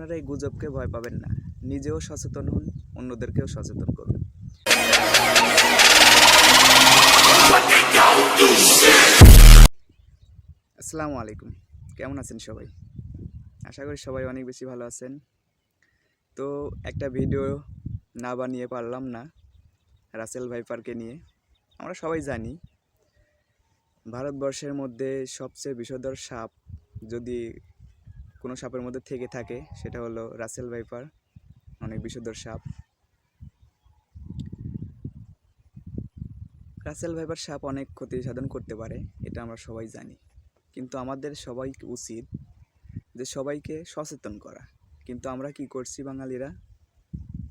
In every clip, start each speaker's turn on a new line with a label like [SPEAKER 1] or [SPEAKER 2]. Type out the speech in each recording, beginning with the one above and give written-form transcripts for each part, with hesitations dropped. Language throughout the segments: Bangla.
[SPEAKER 1] আপনারা এই গুজবকে ভয় পাবেন না, নিজেও সচেতন হন, অন্যদেরকেও সচেতন করুন। আসসালামু আলাইকুম, কেমন আছেন সবাই? আশা করি সবাই অনেক বেশি ভালো আছেন। তো একটা ভিডিও না বানিয়ে পারলাম না রাসেল ভাইপারকে নিয়ে। আমরা সবাই জানি ভারতবর্ষের মধ্যে সবচেয়ে বিষধর সাপ যদি কোনো সাপের মধ্যে থেকে থাকে সেটা হলো রাসেল ভাইপার। অনেক বিষধর সাপ। রাসেল ভাইপার সাপ অনেক ক্ষতি সাধন করতে পারে, এটা আমরা সবাই জানি। কিন্তু আমাদের সবাই উচিত যে সবাইকে সচেতন করা। কিন্তু আমরা কি করছি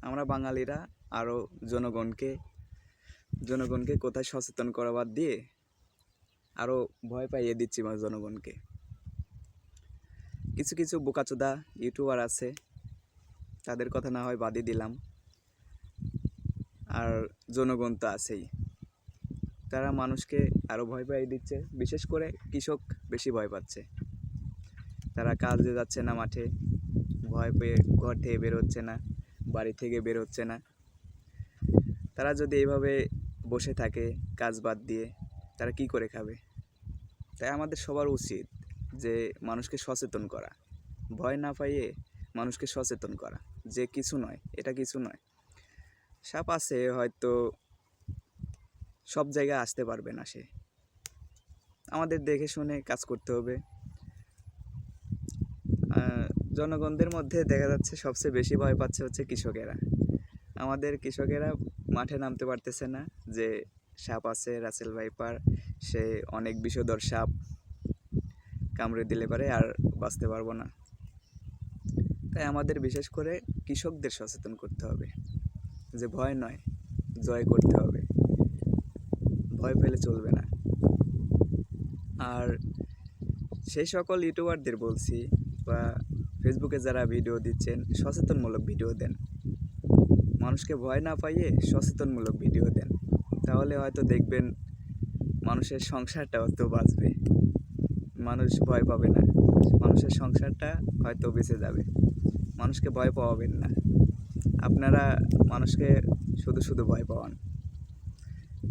[SPEAKER 1] আমরা বাঙালিরা আরও জনগণকে কোথায় সচেতন করা বাদ দিয়ে আরও ভয় পাইয়ে দিচ্ছি জনগণকে। কিছু কিছু বোকাচোদা ইউটিউবার আছে, তাদের কথা না হয় বাদই দিলাম, আর জনগণ তো আছেই, তারা মানুষকে আরও ভয় পাইয়ে দিচ্ছে। বিশেষ করে কৃষক বেশি ভয় পাচ্ছে। তারা কাজে যাচ্ছে না, মাঠে ভয় পেয়ে ঘর থেকে বের হচ্ছে না, বাড়ি থেকে বের হচ্ছে না। তারা যদি এইভাবে বসে থাকে কাজ বাদ দিয়ে, তারা কি করে খাবে? তাই আমাদের সবার উচিত যে মানুষকে সচেতন করা, ভয় না পাইয়ে মানুষকে সচেতন করা যে কিছু নয়, এটা কিছু নয়। সাপ আছে, হয়তো সব জায়গায় আসতে পারবে না সে। আমাদের দেখে শুনে কাজ করতে হবে। জনগণদের মধ্যে দেখা যাচ্ছে সবচেয়ে বেশি ভয় পাচ্ছে হচ্ছে কৃষকেরা। আমাদের কৃষকেরা মাঠে নামতে পারতেছে না যে সাপ আছে রাসেল ভাইপার, সে অনেক বিষধর সাপ, কামড়ে দিলে পারে আর বাঁচতে পারবো না। তাই আমাদের বিশেষ করে কৃষকদের সচেতন করতে হবে যে ভয় নয়, জয় করতে হবে, ভয় পেলে চলবে না। আর সেই সকল ইউটিউবারদের বলছি বা ফেসবুকে যারা ভিডিও দিচ্ছেন, সচেতনমূলক ভিডিও দেন, মানুষকে ভয় না পাইয়ে সচেতনমূলক ভিডিও দেন। তাহলে হয়তো দেখবেন মানুষের সংসারটাও তো বাঁচবে, মানুষ ভয় পাবে না, মানুষের সংসারটা হয়তো বেঁচে যাবে। মানুষকে ভয় পাওয়াবেন না, আপনারা মানুষকে শুধু শুধু ভয় পাওয়ান।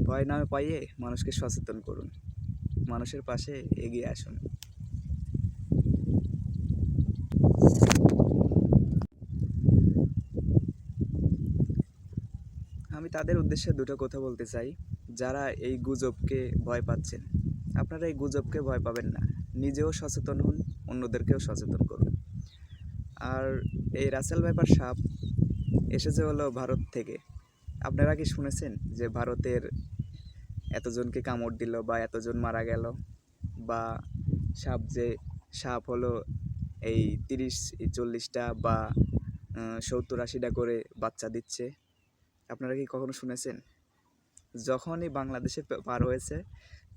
[SPEAKER 1] ভয় না পাইয়ে মানুষকে সচেতন করুন, মানুষের পাশে এগিয়ে আসুন। আমি তাদের উদ্দেশ্যে দুটো কথা বলতে চাই, যারা এই গুজবকে ভয় পাচ্ছেন। আপনারা এই গুজবকে ভয় পাবেন না, নিজেও সচেতন হন, অন্যদেরকেও সচেতন করুন। আর এই রাসেল ভাইপার সাপ এসেছে হলো ভারত থেকে। আপনারা কি শুনেছেন যে ভারতের এতজনকে কামড় দিল বা এতজন মারা গেল? বা সাপ হলো এই 30-40টা বা 70-80টা করে বাচ্চা দিচ্ছে? আপনারা কি কখনো শুনেছেন? যখনই বাংলাদেশে পার হয়েছে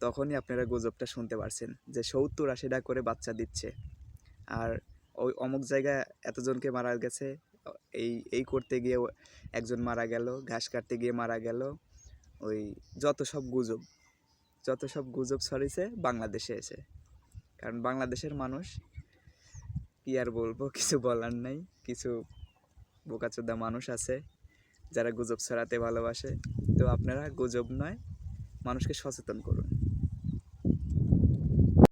[SPEAKER 1] তখনই আপনারা গুজবটা শুনতে পারছেন যে 70-80টা করে বাচ্চা দিচ্ছে। আর ওই অমুক জায়গায় এতজনকে মারা গেছে, এই করতে গিয়ে একজন মারা গেল, ঘাস কাটতে গিয়ে মারা গেল। ওই যত সব গুজব ছড়িয়েছে বাংলাদেশে এসে। কারণ বাংলাদেশের মানুষ, কি আর বলবো, কিছু বলার নাই। কিছু বোকাচোদা মানুষ আছে যারা গুজব ছড়াতে ভালোবাসে। তো আপনারা গুজব নয়, মানুষকে সচেতন করুন।